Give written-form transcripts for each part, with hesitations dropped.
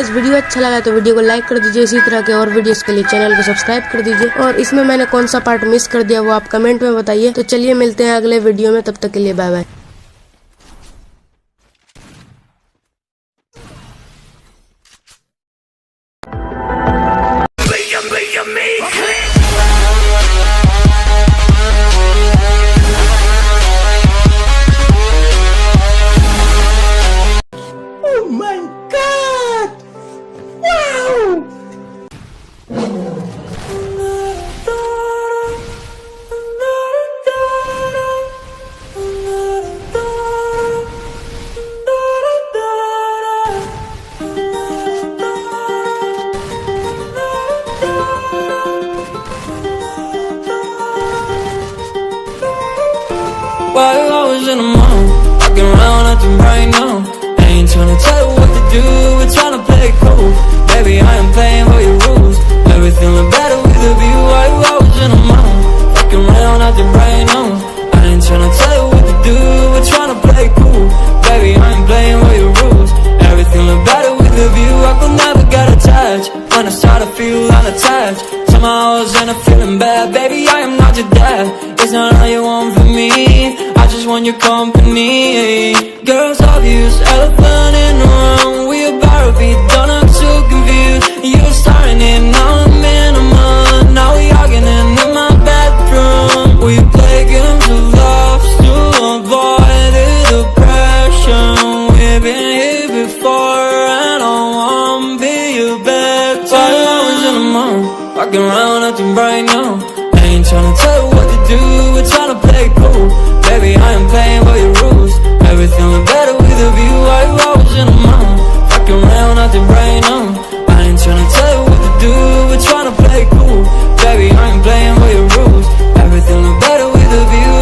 Guys video अच्छा लगा तो वीडियो को लाइक कर दीजिए। इसी तरह के और वीडियोस के लिए चैनल को सब्सक्राइब कर दीजिए। और इसमें मैंने कौन सा पार्ट मिस कर दिया वो आप कमेंट में बताइए। तो चलिए मिलते हैं अगले वीडियो में, तब तक के लिए bye bye. While I was in the mall, walking around acting right now. I ain't tryna tell you what to do, we're tryna play it cool. Baby, I am playing by your rules. Everything look better with a view. While I was in the mall, walking around acting right now. I ain't tryna tell you what to do, we're tryna play it cool. Baby, I am playing by your rules. Everything look better with a view. I could never get attached when I start to feel unattached. Somehow I was in a feeling bad. Baby, I am not your dad. It's not all you want from me, I just want your company. Girls obvious, elephant in the room. We about to be done, I'm so confused. You're starting it, now I'm in a month. Now we arguing in my bedroom. We play games of love to avoid the depression. We've been here before and I wanna be your bed. While I was in the mall, walking around acting right now. I ain't tryna tell you what to do, we're tryna play it cool. Baby, I am playing by your rules. Everything look better with a view. While I was in the mall, walking around acting right now. I ain't tryna tell you what to do, we're tryna play it cool. Baby, I am playing by your rules. Everything look better with a view.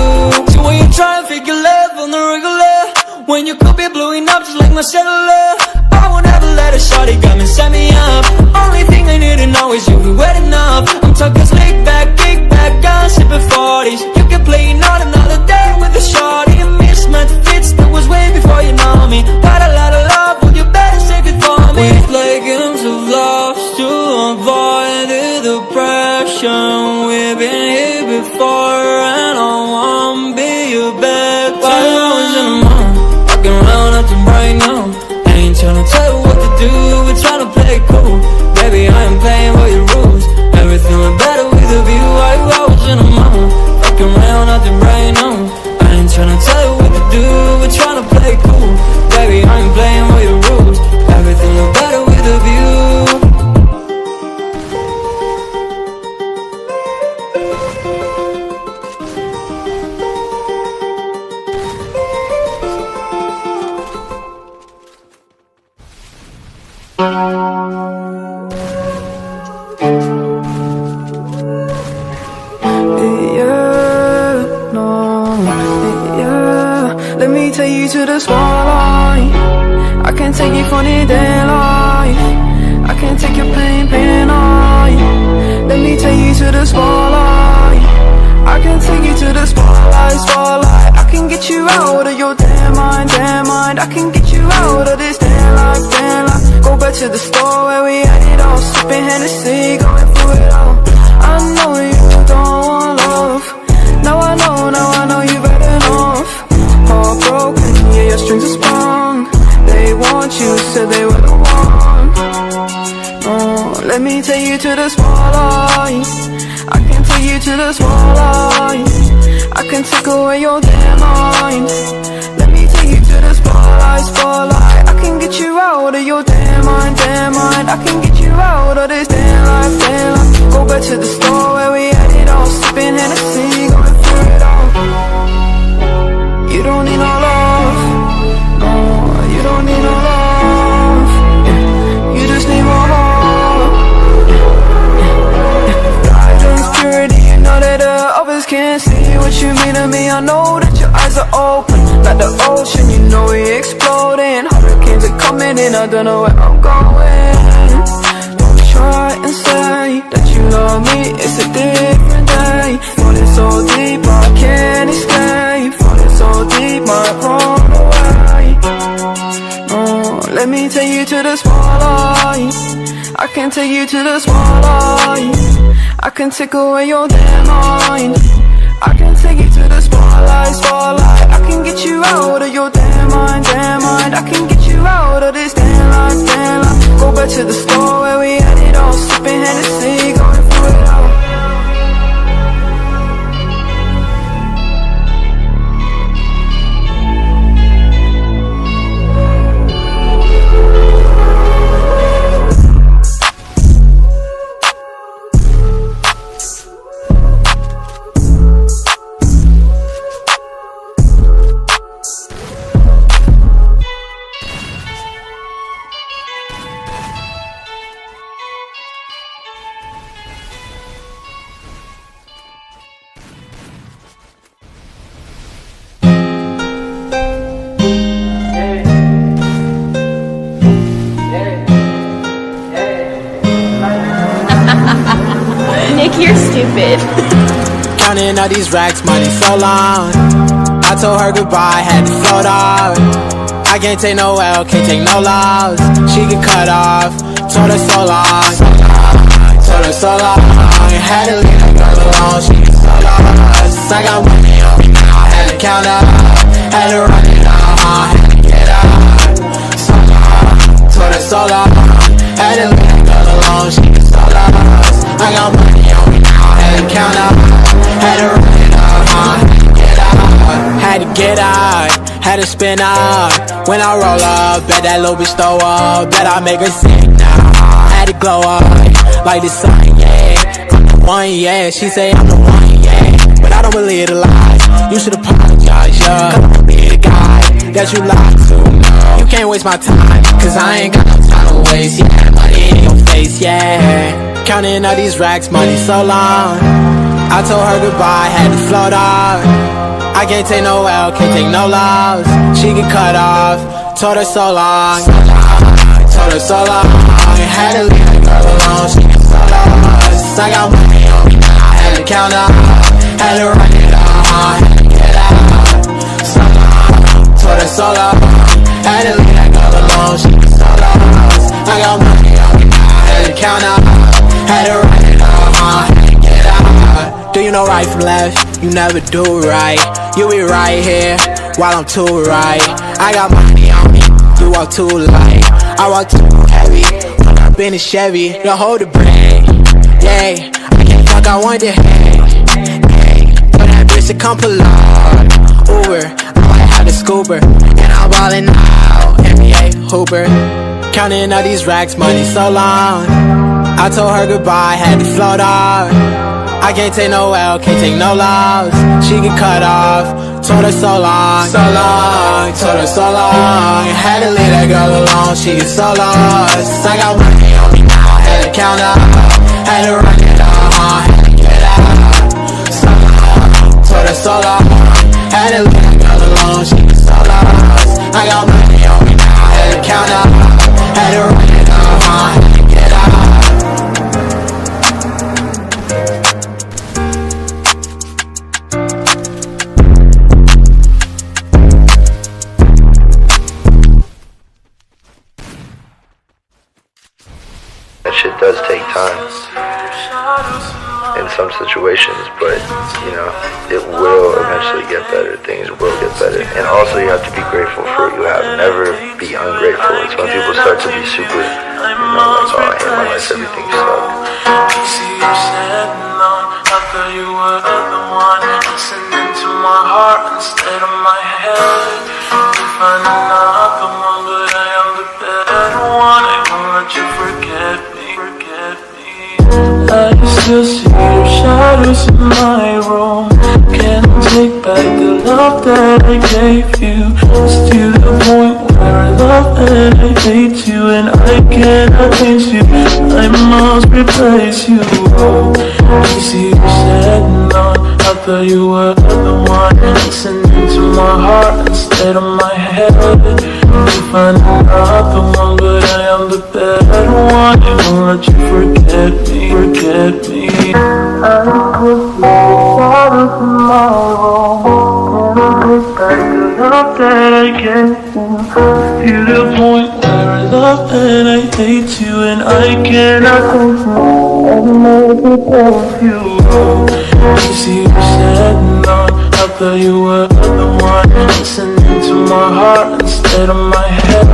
So when you try and figure love on the regular, when you could be blowing up just like my cellular, I won't ever let a shawty come and set me up. Only thing I need to know is you be wet enough. I'm talking slick back, kick back, gun sipping 40s. You can play not another day with a shawty. A mismatch fits that was way before you know me. Got a lot of love, but you better save it for me. We play games of love to avoid the depression. We've been here before and I wanna be your bed. While I was in the mall, walking around acting right now. I ain't tryna tell you what to do, we're tryna play it cool. Baby, I am playing by your rules. Everything look better with a view. While I was in the mall, walking around acting right now. I ain't tryna tell you what to do, we're tryna play it cool. Baby, I am playing by your rules. Everything look better with a view. Let me take you to the spotlight. I can take you funny day life. I can take your pain night. Let me take you to the spotlight. I can take you to the spotlight. I can get you out of your damn mind. I can get you out of this damn life. Go back to the store where we had it all, sipping Hennessy, going through it all. I know you don't want love. Now I know you've had enough. Heartbroken, yeah, your strings are sprung. They want you, said they were the one. Oh, let me take you to the spotlight. I can take you to the spotlight. I can take away your damn mind. Let me take you to the spotlight. I can get you out of your damn mind. I can get you out of this damn life. Go back to the store where we had it all, sipping Hennessy, going through it all. You don't need no love, no, you don't need no love, you just need more love. Guidance, purity, you know that the others can't see what you mean to me. I know that your eyes are open, like the ocean, you know we're exploding. Hurricanes are coming in, I don't know where I'm going. Don't try and say that you love me, it's a different day. Falling so deep, I can't escape. Falling so deep, might run away. Let me take you to the spotlight. can take you to the spotlight. I can take away your damn mind. I can take you to the spotlight, spotlight. I can get you out of your damn mind, damn mind. I can get you out of this damn life, damn life. Go back to the store where we had it all, sipping Hennessy, going through it all. Nick, you're stupid. Counting all these racks, money so long. I told her goodbye, had to float off. I can't take no L, can't take no loss. She get cut off, told her so long. Told her so long, had to leave that girl alone. She get so lost. I got money on me now, had to count up, had to run it out, had to get out. So long, told her so long, had to leave that girl alone. She get so lost. I got money on me now, had to count up, had to run it out, had to get out, had to spin out. When I roll up, bet that little bitch throw up, bet I make her sick now. Had to glow up, like the sun, yeah. I'm the one, yeah, she say I'm the one, yeah. But I don't believe the lies, you should apologize, yeah. Cause I'll be the guy that you lied to, no. You can't waste my time, cause I ain't got no time to waste, yeah. Money in your face, yeah. Counting all these racks, money so long. I told her goodbye, had to float off. I can't take no L, can't take no loss. She get cut off, told her so long. Told her so long, had to leave that girl alone. She get so lost. I got money on me now, had to count up, had to run it out, had to get out. So long, told her so long, had to leave that girl alone. She get so lost. I got money on me now, had to count up, had to run it out, had to get out. Do you know right from left? You never do right. You be right here while I'm too right. I got money on me, you walk too light. I walk too heavy, when I've been a Chevy. Don't hold the brake, yeah. I can't fuck, I want the head, yeah. Tell that bitch to come pull up, Uber, I might have the scooper. And I'm ballin' out, NBA Hooper. Counting all these racks, money so long. I told her goodbye, had to float off. I can't take no L, can't take no loss. She get cut off, told her so long, told her so long. Had to leave that girl alone, she get so lost. I got money on me now, had to count up, had to run it out, had to get out. So long, told her so long, had to leave that girl alone, she get so lost. I got money on me now, had to count up, had to run it out, had to get out. That shit does take time in some situations, but you know, it will eventually get better. Things will get better. And also you have to be grateful for what you have. Never be ungrateful. It's when people start to be super, like, oh, I hate my life, everything sucks. See you standing on, I thought you were the one. Listening to my heart instead of my head. You find another one, but I am the better one. I won't let you forget me. I still see your shadows in my room. Can't take back the love that I gave you. It's to the point where I love and I hate you, and I cannot change you. I must replace you. I see you standing on, I thought you were the one. Listening to my heart instead of my head. You find another one, but I am the better one. I won't let you forget me. I put the shadows in my room. Can't take back the love that I gave you. To the point where I love and I hate you, and I cannot control you. You see, you said no, I thought you were the one, listening to my heart instead of my head.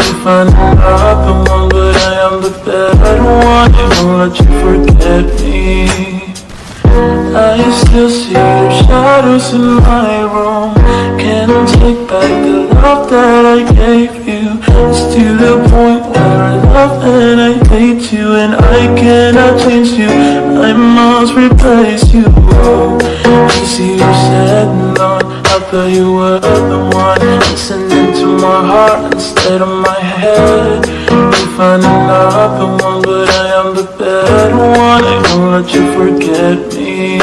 You find out the one, but I am the better one. I won't let you forget me. I still see your shadows in my room. Can't take back the love that I gave you. It's to the point where I love and I hate you, and I cannot change you, I must replace you. You see, you said no, I thought you were the one, listening to my heart instead of my head. You find another one, but I am the better one. I won't let you forget me.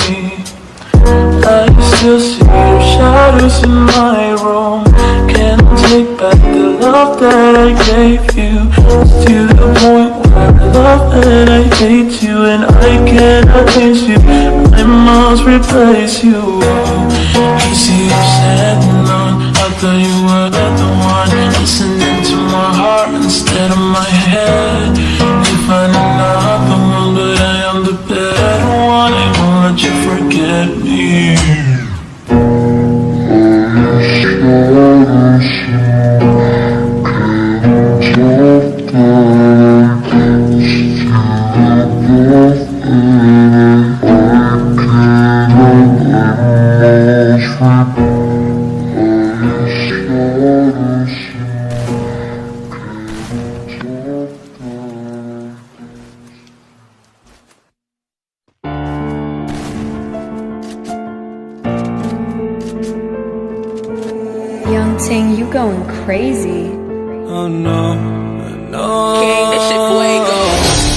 I still see your shadows in my room. Can't take back the love that I gave you. It's to the point where I love and I hate you, and I cannot change you, I must replace you. You see, you said no, I thought you were the one, listening to my heart instead of my head. You find another one, but I am the better one. I won't let you forget me. Young Ting, you going crazy. Oh no, no. King, this shit fuego.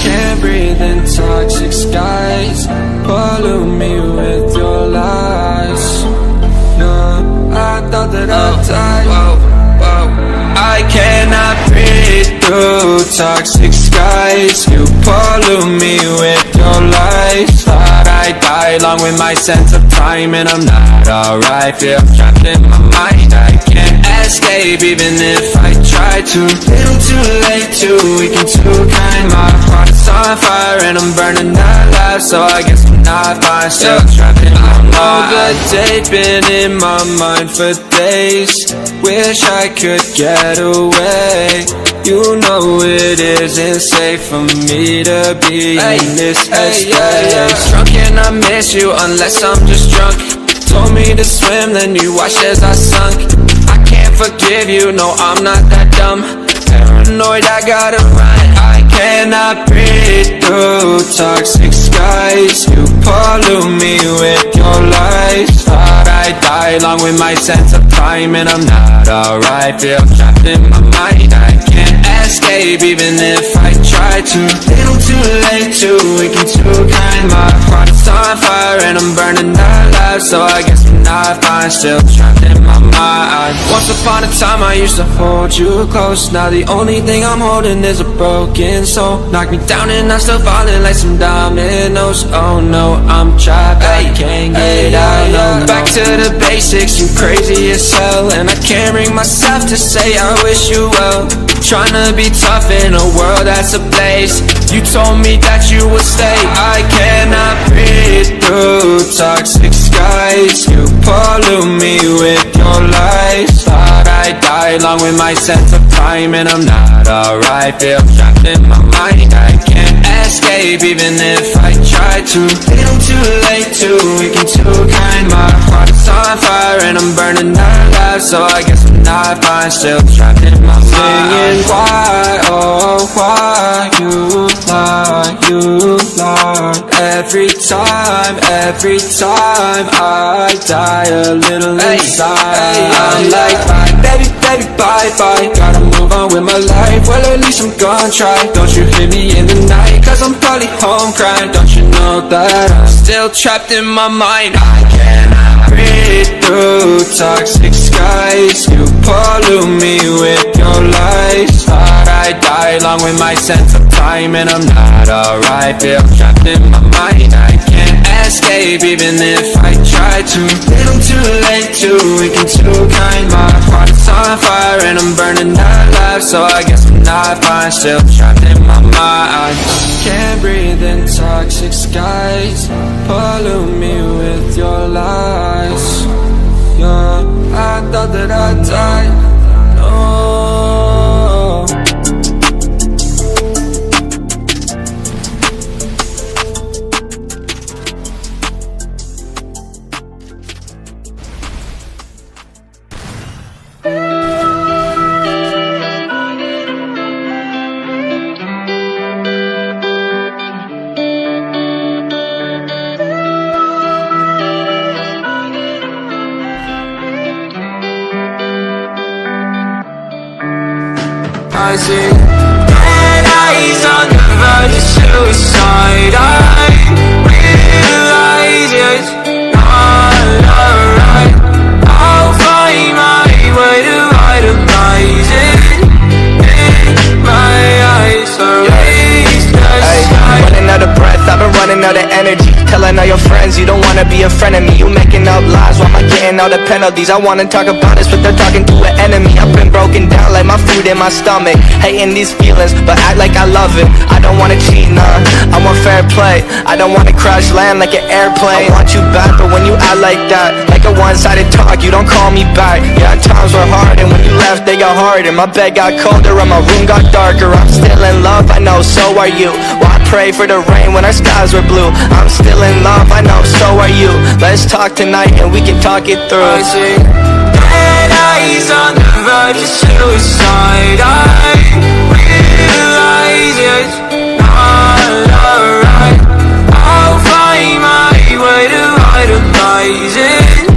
Can't breathe in toxic skies. Pollute me with your lies. No, I thought that I'd die. I cannot breathe through toxic skies. You pollute me with your lies. Thought I'd die along with my sense of time, and I'm not alright. Feel trapped in my mind, I can't escape even if I try to. Little too late, too weak and too kind. My heart's on fire and I'm burning alive, so I guess I'm not fine. Still trapped in my mind. The day been in my mind for days. Wish I could get away. You know it isn't safe for me to be in this headspace. Drunk and I miss you unless I'm just drunk. Told me to swim, then you watched as I sunk. I can't forgive you, no, I'm not that dumb. Paranoid, I gotta run. I cannot breathe through toxic skies. You pollute me with your lies. Thought I'd die along with my sense of time, and I'm not alright. Feel trapped in my mind, I can't escape even if I try to. Little too late, too weak and too kind. My heart's on fire and I'm burning alive, so I guess I'm not fine. Still trapped in my mind. Once upon a time I used to hold you close. Now the only thing I'm holding is a broken soul. Knock me down and I'm still falling like some dominoes. Oh no, I'm trapped, I can't get out. No. Back to the basics, you crazy as hell, and I can't bring myself to say I wish you well. Tryna be tough in a world that's ablaze. You told me that you would stay. I cannot breathe through toxic skies. You pollute me with your lies. Thought I'd die along with my sense of time, and I'm not alright. Feel trapped in my mind, I can't escape even if I try to. Little too late, too weak and too kind. My heart's on fire and I'm burning alive, so I guess I'm not fine. Still trapped in my mind. Why, oh why you lie every time I die a little inside. I'm like bye, baby, bye, gotta move on with my life. Well, at least I'm gonna try. Don't you hit me in the night, cause I'm probably home crying. Don't you know that I'm still trapped in my mind? I cannot breathe through toxic skies. You pollute me with your lies. Thought I'd die along with my sense of time, and I'm not alright. Feel trapped in my mind, I can't escape even if I try. try to, little too late, too weak and too kind. My heart's on fire and I'm burning alive, so I guess I'm not fine, still trapped in my mind. Can't breathe in toxic skies, pollute me with your lies. Yeah, I thought that I'd die. No. I see red eyes on the verge of suicide. I realize it's not alright. I'll find my way to vitalize it. In my eyes, erase the sky. Running out of breath, I've been running out of energy. Telling all your friends you don't wanna be a friend of me. You making up lies, why am I getting all the penalties? I wanna talk about this, but they're talking to an enemy. I've been broken down like my food in my stomach. Hating these feelings, but act like I love it. I don't wanna cheat, nah, I want fair play. I don't wanna crash land like an airplane. I want you back, but when you act like that, like a one-sided talk, you don't call me back. Yeah, times were hard, and when you left, they got harder. My bed got colder, and my room got darker. I'm still in love, I know, so are you. Why pray for the rain when our skies were blue? I'm still in love, I know, so are you. Let's talk tonight and we can talk it through. I see red eyes on the verge of suicide. I realize it's not alright. I'll find my way to vitalize it.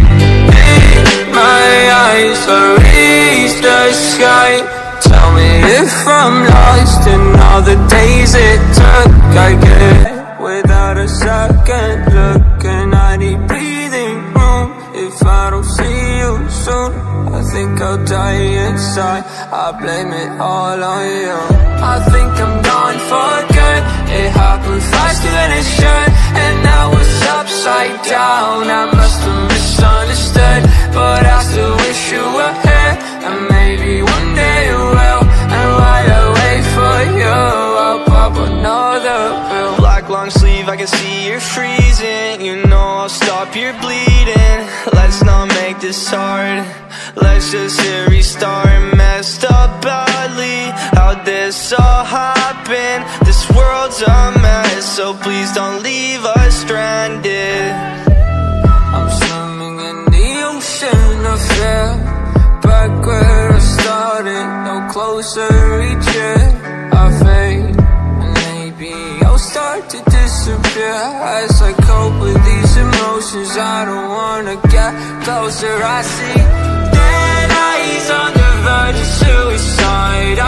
In my eyes, erase the sky. Tell me if I'm lost in all the days it took. I get without a second look, and I need breathing room. If I don't see you soon, I think I'll die inside. I blame it all on you. I think I'm gone for good. It happened faster than it should, and now it's upside down. I must have misunderstood, but I still wish you were here, and maybe one day you will. And while I wait for you, I'll pop another pill. Black long sleeve, I can see you're freezing. You know I'll stop your bleeding. Let's not make this hard. Let's just hit restart. Messed up badly, how'd this all happen? This world's a mess, so please don't leave us stranded. I'm swimming in the ocean of fear, back where I started, no closer each year. I fade, and maybe I'll start to disappear as I cope with these emotions. I don't wanna get closer. I see dead eyes on the verge of suicide.